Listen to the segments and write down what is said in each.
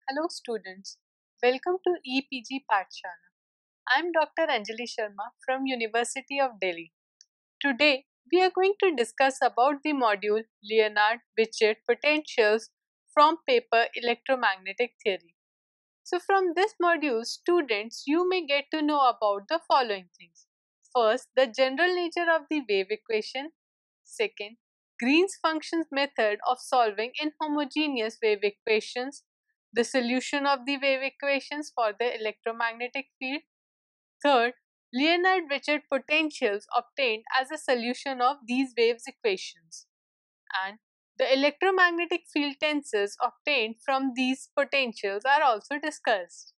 Hello students, welcome to EPG Pathshala. I am Dr. Anjali Sharma from University of Delhi. Today we are going to discuss about the module Liénard-Wiechert Potentials from paper Electromagnetic Theory. So from this module, students, you may get to know about the following things. First, the general nature of the wave equation. Second, Green's functions method of solving inhomogeneous wave equations, the solution of the wave equations for the electromagnetic field. Third, Liénard-Wiechert potentials obtained as a solution of these waves equations. And the electromagnetic field tensors obtained from these potentials are also discussed.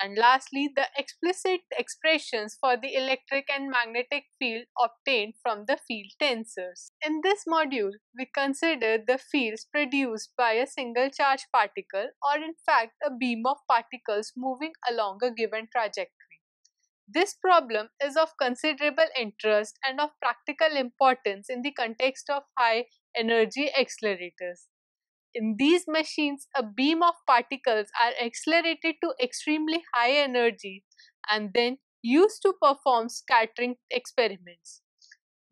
And lastly, the explicit expressions for the electric and magnetic field obtained from the field tensors. In this module, we consider the fields produced by a single charge particle or in fact a beam of particles moving along a given trajectory. This problem is of considerable interest and of practical importance in the context of high energy accelerators. In these machines, a beam of particles are accelerated to extremely high energy and then used to perform scattering experiments.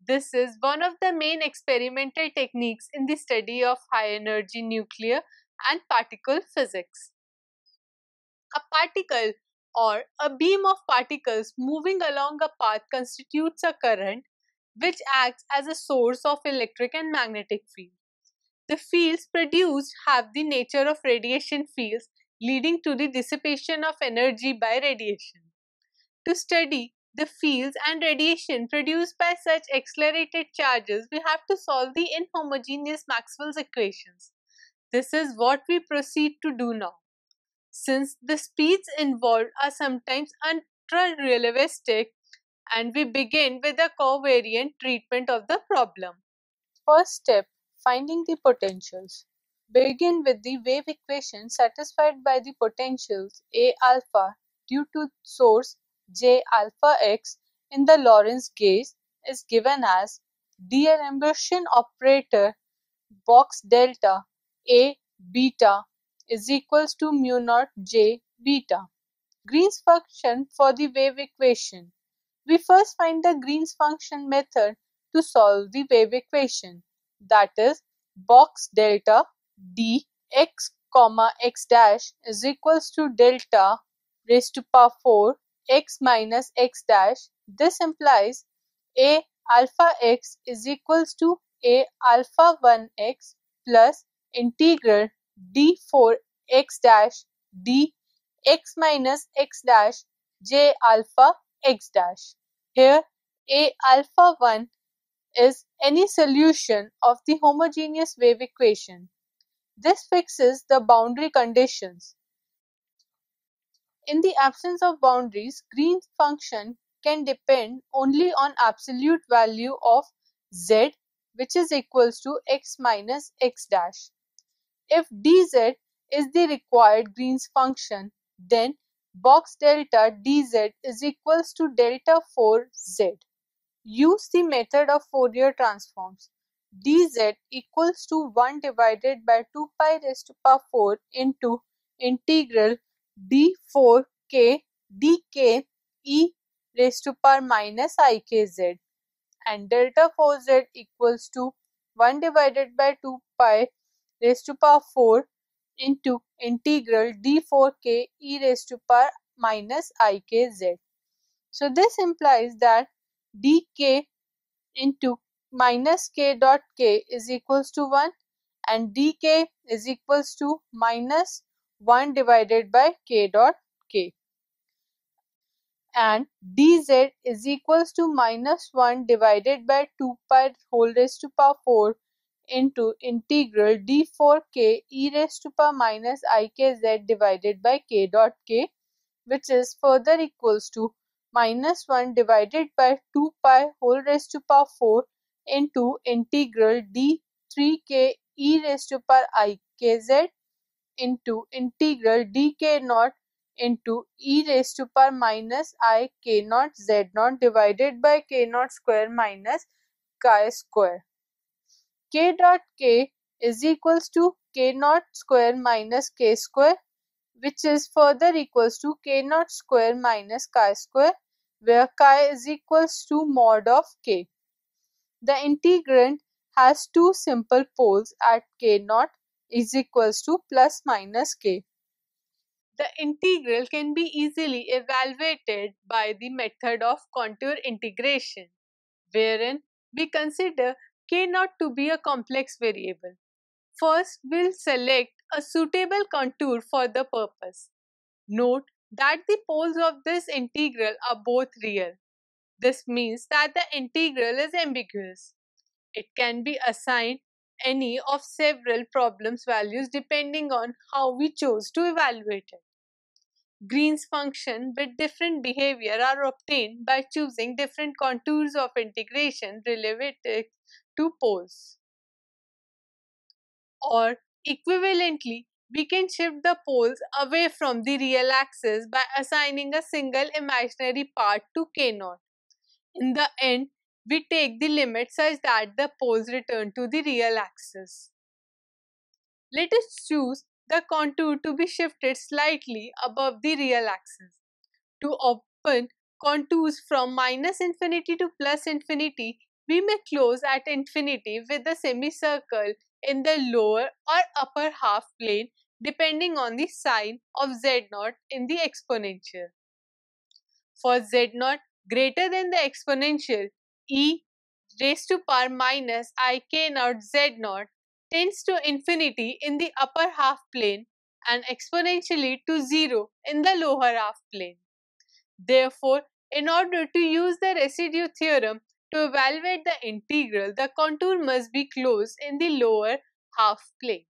This is one of the main experimental techniques in the study of high energy nuclear and particle physics. A particle or a beam of particles moving along a path constitutes a current which acts as a source of electric and magnetic field. The fields produced have the nature of radiation fields, leading to the dissipation of energy by radiation. To study the fields and radiation produced by such accelerated charges, we have to solve the inhomogeneous Maxwell's equations. This is what we proceed to do now. Since the speeds involved are sometimes ultra-relativistic, and we begin with a covariant treatment of the problem. First step, finding the potentials. Begin with the wave equation satisfied by the potentials A alpha due to source J alpha x in the Lorentz gauge is given as D'Alembert operator box delta A beta is equals to mu naught J beta. Green's function for the wave equation. We first find the Green's function method to solve the wave equation, that is box delta d x comma x dash is equals to delta raised to power 4 x minus x dash. This implies a alpha x is equals to a alpha 1 x plus integral d4 x dash d x minus x dash j alpha x dash. Here a alpha 1 is any solution of the homogeneous wave equation. This fixes the boundary conditions. In the absence of boundaries, Green's function can depend only on absolute value of z, which is equals to x minus x dash. If dz is the required Green's function, then box delta dz is equals to delta 4z. Use the method of Fourier transforms. Dz equals to 1 divided by 2 pi raised to power 4 into integral d4k dk e raised to power minus ikz, and delta 4z equals to 1 divided by 2 pi raised to power 4 into integral d4k e raised to power minus ikz. So this implies that dk into minus k dot k is equals to 1 and dk is equals to minus 1 divided by k dot k, and dz is equals to minus 1 divided by 2 pi whole raised to power 4 into integral d4k e raised to power minus ikz divided by k dot k, which is further equals to minus 1 divided by 2 pi whole raised to power 4 into integral d3k e raised to power ikz into integral dk naught into e raised to power minus I k naught z naught divided by k naught square minus chi square. K dot k is equals to k naught square minus k square, which is further equals to k naught square minus chi square, where chi is equals to mod of k. The integrand has two simple poles at k naught is equals to plus minus k. The integral can be easily evaluated by the method of contour integration, wherein we consider k naught to be a complex variable. First, we'll select a suitable contour for the purpose. Note that the poles of this integral are both real. This means that the integral is ambiguous. It can be assigned any of several problems values depending on how we chose to evaluate it. Green's function with different behavior are obtained by choosing different contours of integration relative to poles. Or equivalently, we can shift the poles away from the real axis by assigning a single imaginary part to k naught. In the end, we take the limit such that the poles return to the real axis. Let us choose the contour to be shifted slightly above the real axis. To open contours from minus infinity to plus infinity, we may close at infinity with a semicircle in the lower or upper half plane depending on the sign of z0 in the exponential. For z0 greater than the exponential, e raised to power minus I k naught z0 tends to infinity in the upper half plane and exponentially to 0 in the lower half plane. Therefore, in order to use the residue theorem to evaluate the integral, the contour must be closed in the lower half plane.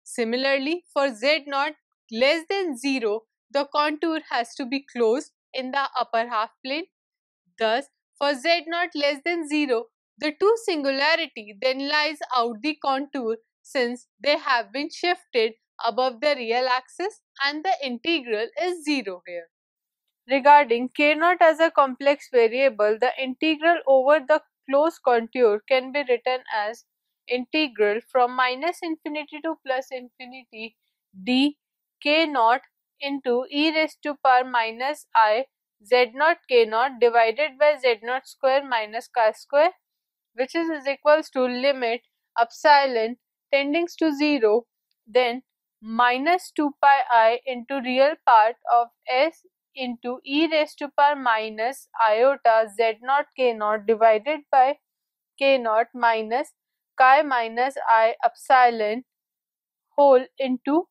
Similarly, for z0 less than 0, the contour has to be closed in the upper half plane. Thus, for z0 less than 0, the two singularity then lies out the contour since they have been shifted above the real axis and the integral is 0 here. Regarding k naught as a complex variable, the integral over the closed contour can be written as integral from minus infinity to plus infinity d k naught into e raised to power minus I z naught k naught divided by z naught square minus chi square, which is equals to limit epsilon tending to 0, then minus 2 pi I into real part of s into e raised to power minus iota z naught k naught divided by k naught minus chi minus I epsilon whole into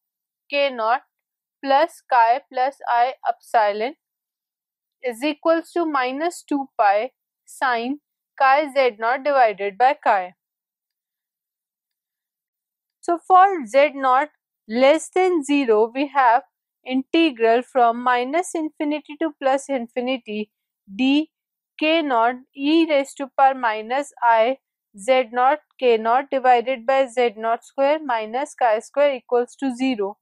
k naught plus chi plus I epsilon is equals to minus 2 pi sine chi z naught divided by chi. So for z naught less than 0, we have integral from minus infinity to plus infinity d k naught e raised to power minus I z naught k naught divided by z naught square minus chi square equals to 0,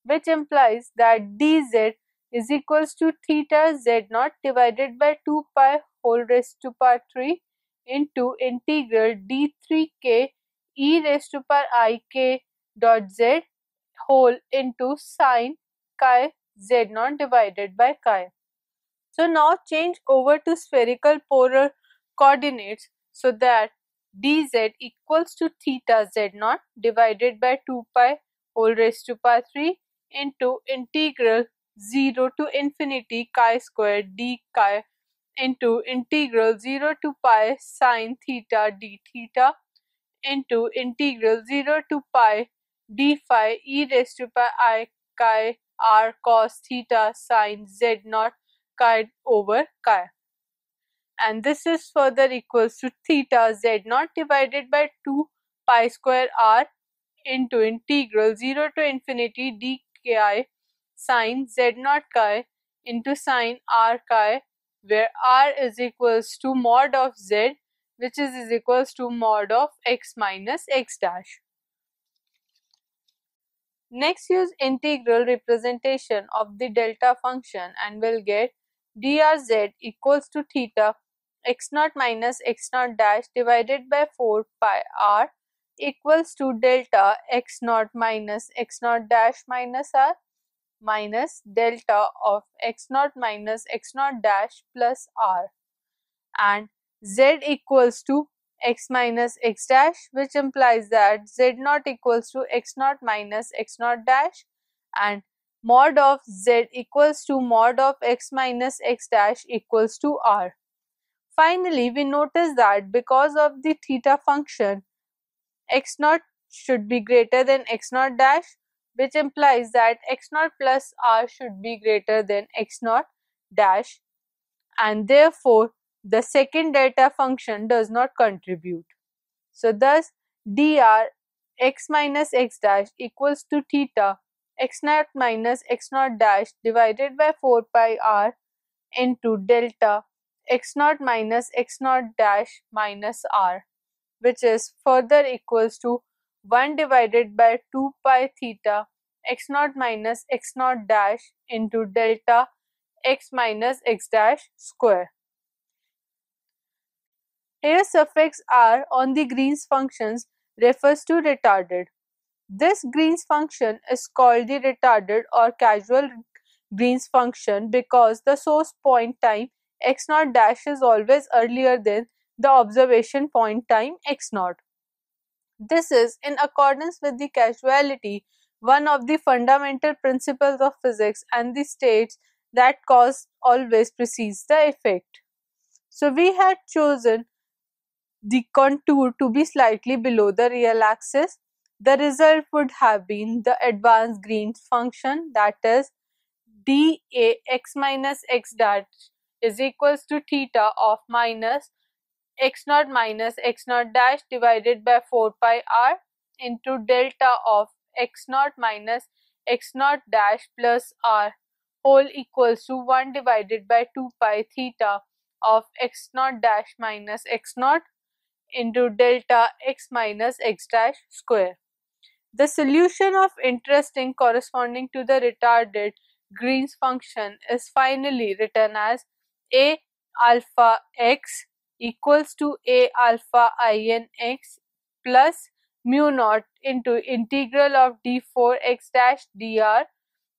which implies that dz is equals to theta z naught divided by 2 pi whole raised to power 3 into integral d3k e raised to power I k dot z whole into sine chi z naught divided by chi. So now change over to spherical polar coordinates so that dz equals to theta z naught divided by 2 pi whole raised to power 3 into integral 0 to infinity chi square d chi into integral 0 to pi sine theta d theta into integral 0 to pi d phi e raised to pi I chi r cos theta sine z naught chi over chi. And this is further equals to theta z naught divided by 2 pi square r into integral 0 to infinity d chi sine z naught chi into sine r chi, where r is equals to mod of z, which is equals to mod of x minus x dash. Next, use integral representation of the delta function and we'll get drz equals to theta x naught minus x naught dash divided by 4 pi r equals to delta x naught minus x naught dash minus r, minus delta of x naught minus x naught dash plus r, and z equals to x minus x dash, which implies that z naught equals to x naught minus x naught dash, and mod of z equals to mod of x minus x dash equals to r. Finally, we notice that because of the theta function, x naught should be greater than x naught dash, which implies that x naught plus r should be greater than x naught dash, and therefore the second delta function does not contribute. So thus dr x minus x dash equals to theta x naught minus x naught dash divided by 4 pi r into delta x naught minus x naught dash minus r, which is further equals to 1 divided by 2 pi theta x naught minus x naught dash into delta x minus x dash square. Here suffix r on the Green's functions refers to retarded. This Green's function is called the retarded or casual Green's function because the source point time x naught dash is always earlier than the observation point time x naught. This is in accordance with the causality, one of the fundamental principles of physics, and the states that cause always precedes the effect. So we had chosen the contour to be slightly below the real axis. The result would have been the advanced Green's function, that is dA x minus x dash is equals to theta of minus x naught minus x naught dash divided by 4 pi r into delta of x naught minus x naught dash plus r whole equals to 1 divided by 2 pi theta of x naught dash minus x naught into delta x minus x dash square. The solution of interesting corresponding to the retarded Green's function is finally written as a alpha x equals to a alpha in x plus mu naught into integral of d4 x dash dr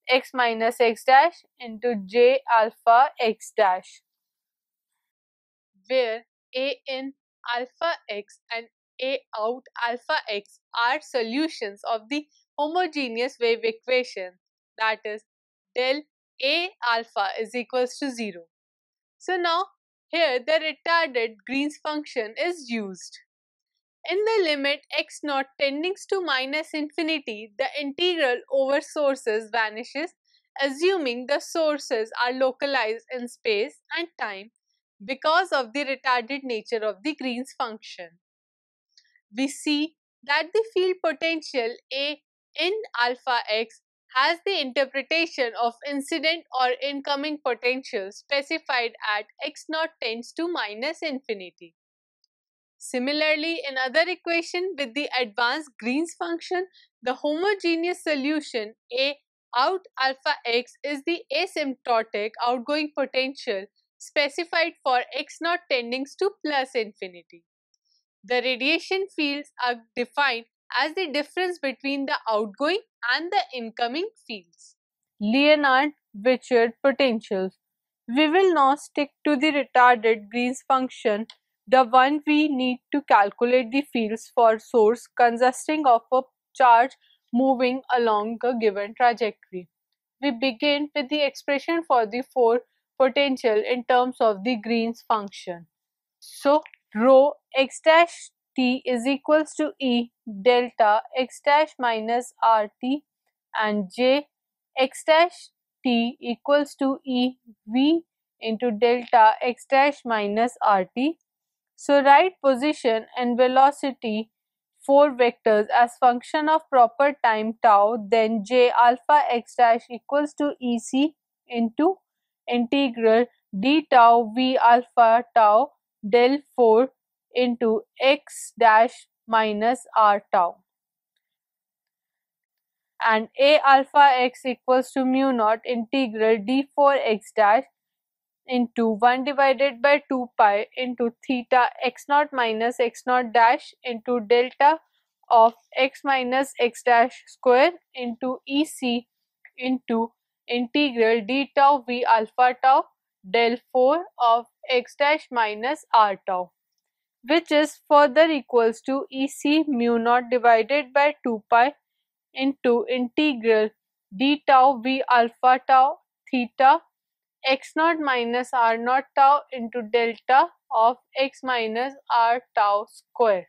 x minus x dash into j alpha x dash, where a in alpha x and a out alpha x are solutions of the homogeneous wave equation, that is del a alpha is equals to 0. So now here the retarded Green's function is used. In the limit x naught tending to minus infinity, the integral over sources vanishes, assuming the sources are localized in space and time because of the retarded nature of the Green's function. We see that the field potential A in alpha x has the interpretation of incident or incoming potential specified at x naught tends to minus infinity. Similarly, in other equation with the advanced Green's function, the homogeneous solution A out alpha x is the asymptotic outgoing potential specified for x naught tending to plus infinity. The radiation fields are defined as the difference between the outgoing and the incoming fields. Liénard-Wiechert potentials. We will now stick to the retarded Green's function, the one we need to calculate the fields for source consisting of a charge moving along a given trajectory. We begin with the expression for the four potential in terms of the Green's function. So rho x dash t is equals to E delta x dash minus RT, and j x dash t equals to E V into delta x dash minus RT. So write position and velocity 4 vectors as function of proper time tau, then j alpha x dash equals to EC into integral d tau v alpha tau del 4 into x dash minus r tau, and a alpha x equals to mu naught integral d4 x dash into 1 divided by 2 pi into theta x naught minus x naught dash into delta of x minus x dash square into EC into integral d tau v alpha tau del 4 of x dash minus r tau, which is further equals to EC mu naught divided by 2 pi into integral d tau v alpha tau theta x naught minus r naught tau into delta of x minus r tau square.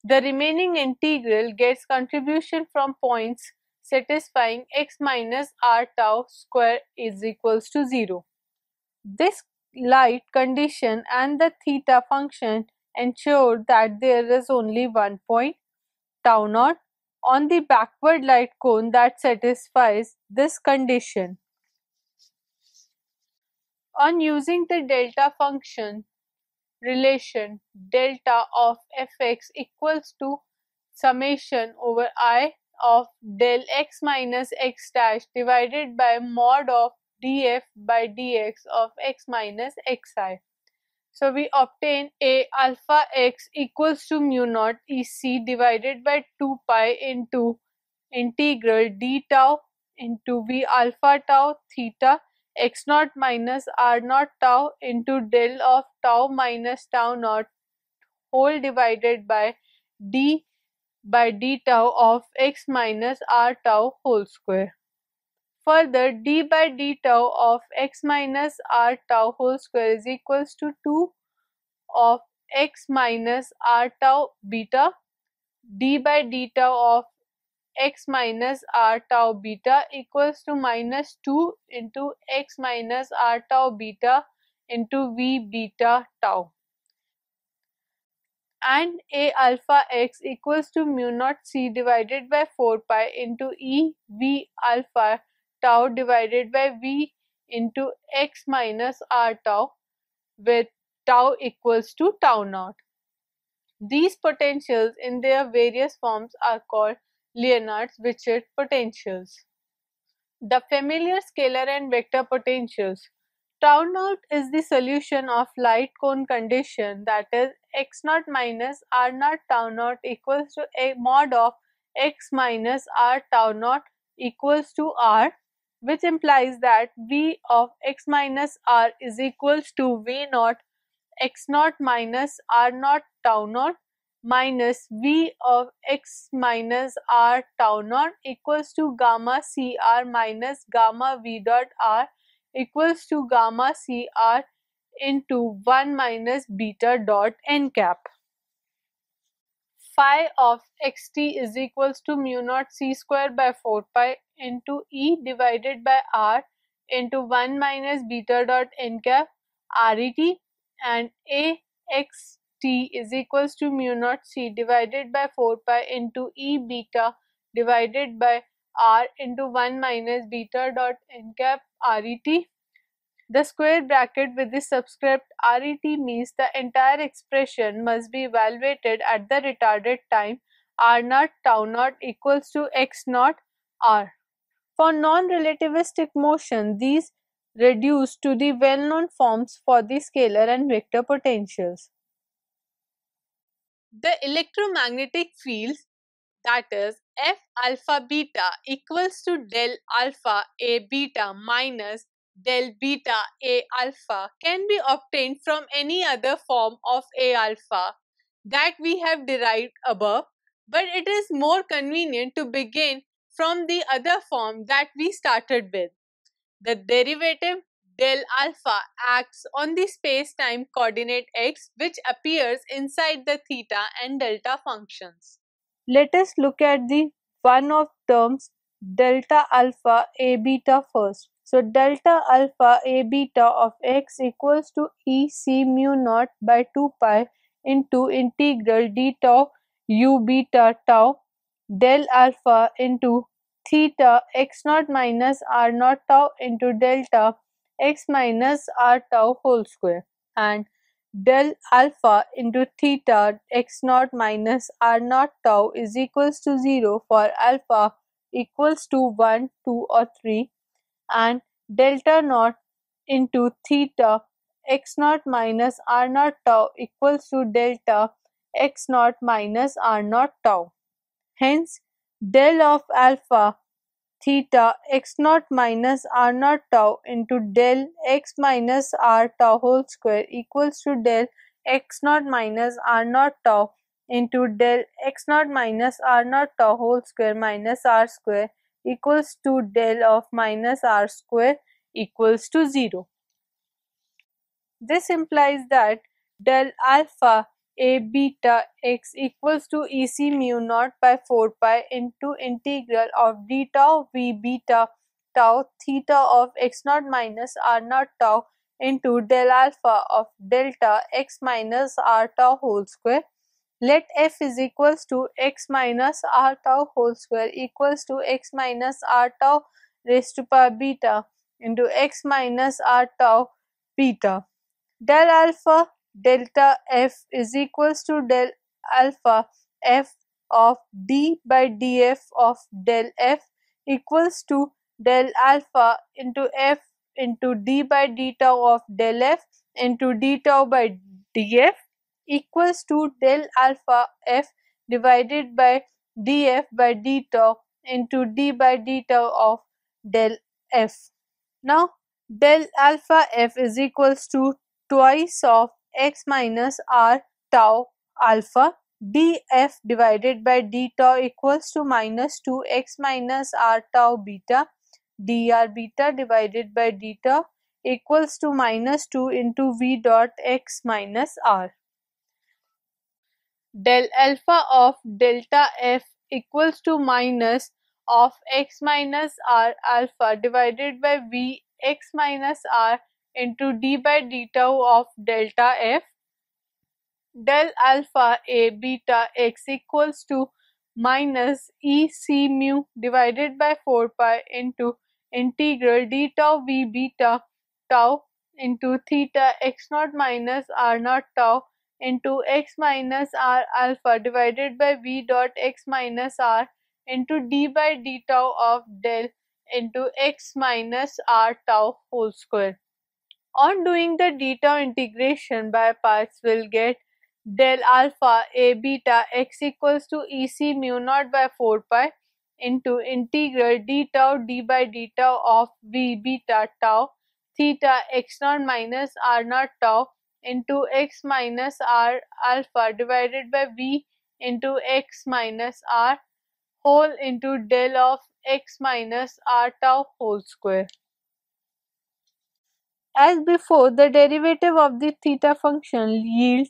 The remaining integral gets contribution from points satisfying x minus r tau square is equals to 0. This light condition and the theta function ensure that there is only one point, tau naught, on the backward light cone that satisfies this condition. On using the delta function relation, delta of fx equals to summation over I of del x minus x dash divided by mod of df by dx of x minus xi. So we obtain a alpha x equals to mu naught EC divided by 2 pi into integral d tau into v alpha tau theta x naught minus r naught tau into del of tau minus tau naught whole divided by d by d tau of x minus r tau whole square. Further, d by d tau of x minus r tau whole square is equals to 2 of x minus r tau beta, d by d tau of x minus r tau beta equals to minus 2 into x minus r tau beta into v beta tau, and a alpha x equals to mu naught c divided by 4 pi into e v alpha tau divided by v into x minus r tau, with tau equals to tau naught. These potentials in their various forms are called Liénard-Wiechert potentials. The familiar scalar and vector potentials. Tau naught is the solution of light cone condition, that is x naught minus r naught tau naught equals to a mod of x minus r tau naught equals to r, which implies that v of x minus r is equals to v naught x naught minus r naught tau naught minus v of x minus r tau naught equals to gamma cr minus gamma v dot r equals to gamma cr into 1 minus beta dot n cap. Phi of xt is equals to mu naught c square by 4 pi into e divided by r into 1 minus beta dot n cap ret, and a xt is equals to mu naught c divided by 4 pi into e beta divided by r into 1 minus beta dot n cap ret. The square bracket with the subscript RET means the entire expression must be evaluated at the retarded time R naught tau naught equals to x naught r. For non-relativistic motion, these reduce to the well-known forms for the scalar and vector potentials. The electromagnetic fields, that is F alpha beta equals to del alpha A beta minus del beta A alpha, can be obtained from any other form of A alpha that we have derived above, but it is more convenient to begin from the other form that we started with. The derivative del alpha acts on the space-time coordinate x, which appears inside the theta and delta functions. Let us look at the one of terms delta alpha a beta first. So delta alpha a beta of x equals to E c mu naught by 2 pi into integral d tau u beta tau del alpha into theta x naught minus r naught tau into delta x minus r tau whole square, and del alpha into theta x naught minus r naught tau is equals to 0 for alpha equals to 1, 2 or 3, and delta naught into theta x naught minus r naught tau equals to delta x naught minus r naught tau. Hence, del of alpha theta x naught minus r naught tau into del x minus r tau whole square equals to del x naught minus r naught tau into del x naught minus r naught tau whole square minus r square equals to del of minus r square equals to 0. This implies that del alpha a beta x equals to EC mu naught by 4 pi into integral of d tau v beta tau theta of x naught minus r naught tau into del alpha of delta x minus r tau whole square. Let f is equals to x minus r tau whole square equals to x minus r tau raised to power beta into x minus r tau beta. Del alpha delta f is equals to del alpha f of d by df of del f equals to del alpha into f into d by d tau of del f into d tau by df equals to del alpha f divided by df by d tau into d by d tau of del f. Now del alpha f is equals to twice of x minus r tau alpha df divided by d tau equals to minus 2x minus r tau beta dr beta divided by d tau equals to minus 2 into v dot x minus r. Del alpha of delta f equals to minus of x minus r alpha divided by v x minus r into d by d tau of delta f. Del alpha a beta x equals to minus e c mu divided by 4 pi into integral d tau v beta tau into theta x naught minus r naught tau into x minus r alpha divided by v dot x minus r into d by d tau of del into x minus r tau whole square. On doing the d tau integration by parts, we'll get del alpha a beta x equals to ec mu naught by 4 pi into integral d tau d by d tau of v beta tau theta x naught minus r naught tau into x minus r alpha divided by v into x minus r whole into del of x minus r tau whole square. As before, the derivative of the theta function yields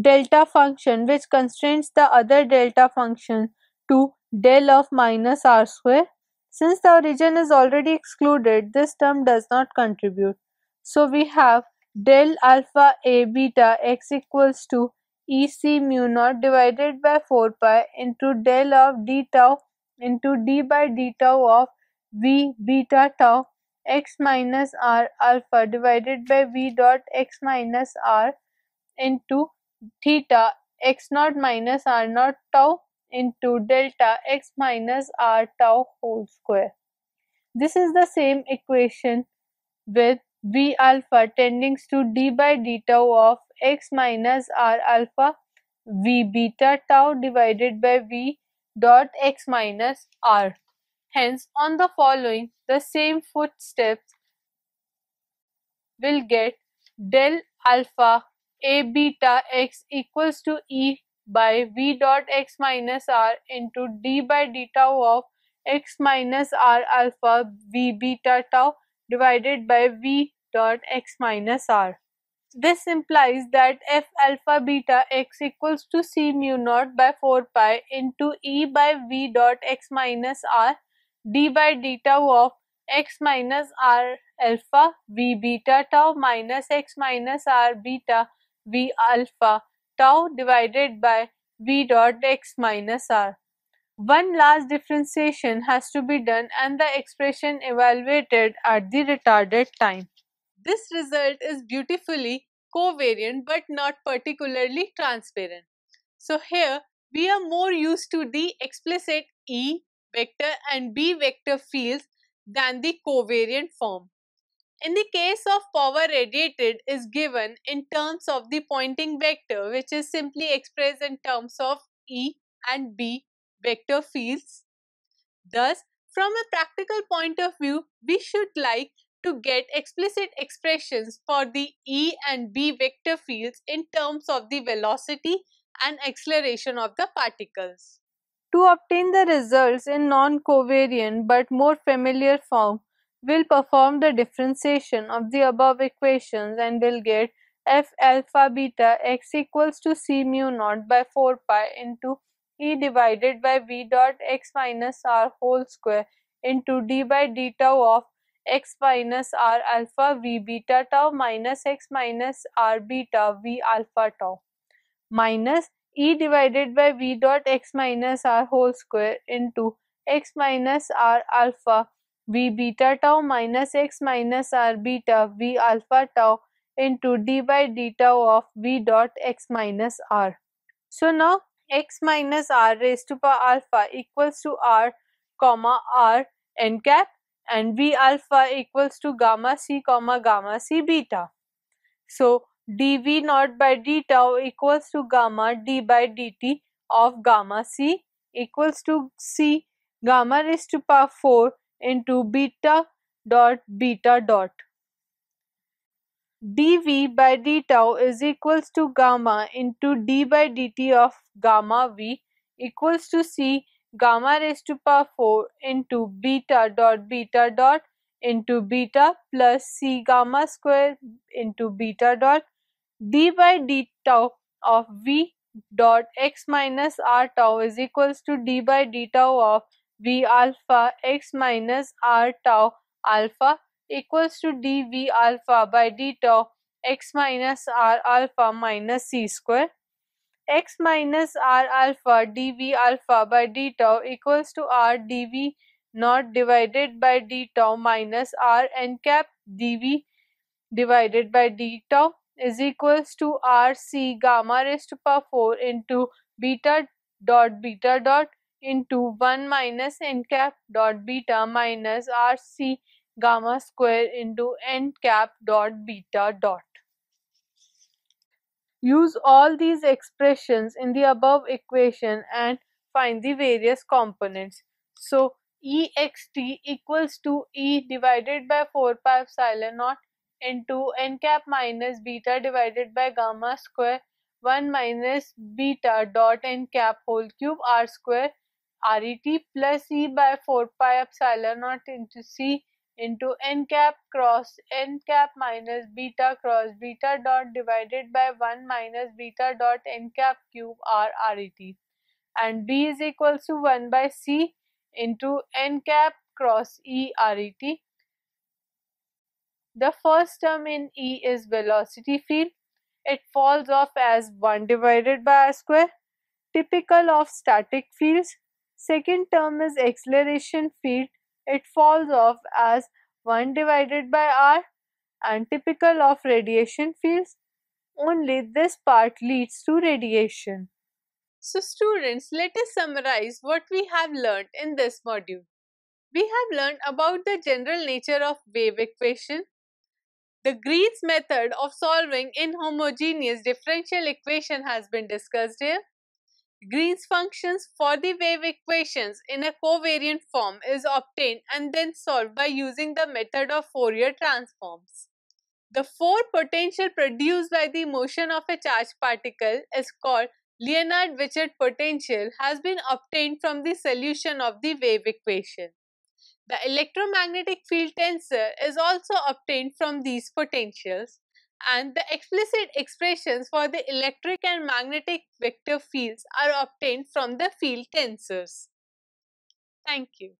delta function which constrains the other delta function to del of minus r square. Since the origin is already excluded, this term does not contribute. So we have del alpha a beta x equals to ec mu naught divided by 4 pi into del of d tau into d by d tau of v beta tau x minus r alpha divided by v dot x minus r into theta x naught minus r naught tau into delta x minus r tau whole square. This is the same equation with v alpha tending to d by d tau of x minus r alpha v beta tau divided by v dot x minus r. Hence, on the following, the same footsteps will get del alpha a beta x equals to e by v dot x minus r into d by d tau of x minus r alpha v beta tau divided by v dot x minus r. This implies that f alpha beta x equals to c mu naught by 4 pi into e by v dot x minus r d by d tau of x minus r alpha v beta tau minus x minus r beta v alpha tau divided by v dot x minus r. One last differentiation has to be done and the expression evaluated at the retarded time. This result is beautifully covariant but not particularly transparent. So here we are more used to the explicit E vector and B vector fields than the covariant form. In the case of power radiated is given in terms of the Poynting vector, which is simply expressed in terms of E and B vector fields. Thus, From a practical point of view, we should like to get explicit expressions for the E and B vector fields in terms of the velocity and acceleration of the particles. To obtain the results in non-covariant but more familiar form, we'll perform the differentiation of the above equations and we'll get f alpha beta x equals to c mu naught by 4 pi into E divided by v dot x minus r whole square into d by d tau of x minus r alpha v beta tau minus x minus r beta v alpha tau minus E divided by v dot x minus r whole square into x minus r alpha v beta tau minus x minus r beta v alpha tau into d by d tau of v dot x minus r. So now x minus r raised to power alpha equals to r comma r n cap and v alpha equals to gamma c beta. So dv naught by d tau equals to gamma d by dt of gamma c equals to c gamma raised to power 4 into beta dot. dv by d tau is equals to gamma into d by dt of gamma v equals to c gamma raised to power 4 into beta dot into beta plus c gamma square into beta dot d by d tau of v dot x minus r tau is equals to d by d tau of v alpha x minus r tau alpha equals to dv alpha by d tau x minus r alpha minus c square. X minus r alpha dv alpha by d tau equals to r dv naught divided by d tau minus r n cap dv divided by d tau is equals to r c gamma raised to power 4 into beta dot into 1 minus n cap dot beta minus r c gamma square into n cap dot beta dot. Use all these expressions in the above equation and find the various components. So ext equals to E divided by 4 pi epsilon naught into n cap minus beta divided by gamma square 1 minus beta dot n cap whole cube r square ret plus E by 4 pi epsilon naught into C into n cap cross n cap minus beta cross beta dot divided by 1 minus beta dot n cap cube r ret and b is equals to 1 by c into n cap cross e ret. The first term in E is velocity field. It falls off as 1 divided by r square, typical of static fields. Second term is acceleration field. It falls off as 1 divided by r and typical of radiation fields. Only this part leads to radiation. So students, let us summarize what we have learned in this module. We have learned about the general nature of wave equation. The Green's method of solving inhomogeneous differential equation has been discussed here. Green's functions for the wave equations in a covariant form is obtained and then solved by using the method of Fourier transforms. The force potential produced by the motion of a charged particle is called Liénard-Wiechert potential has been obtained from the solution of the wave equation. The electromagnetic field tensor is also obtained from these potentials, and the explicit expressions for the electric and magnetic vector fields are obtained from the field tensors. Thank you.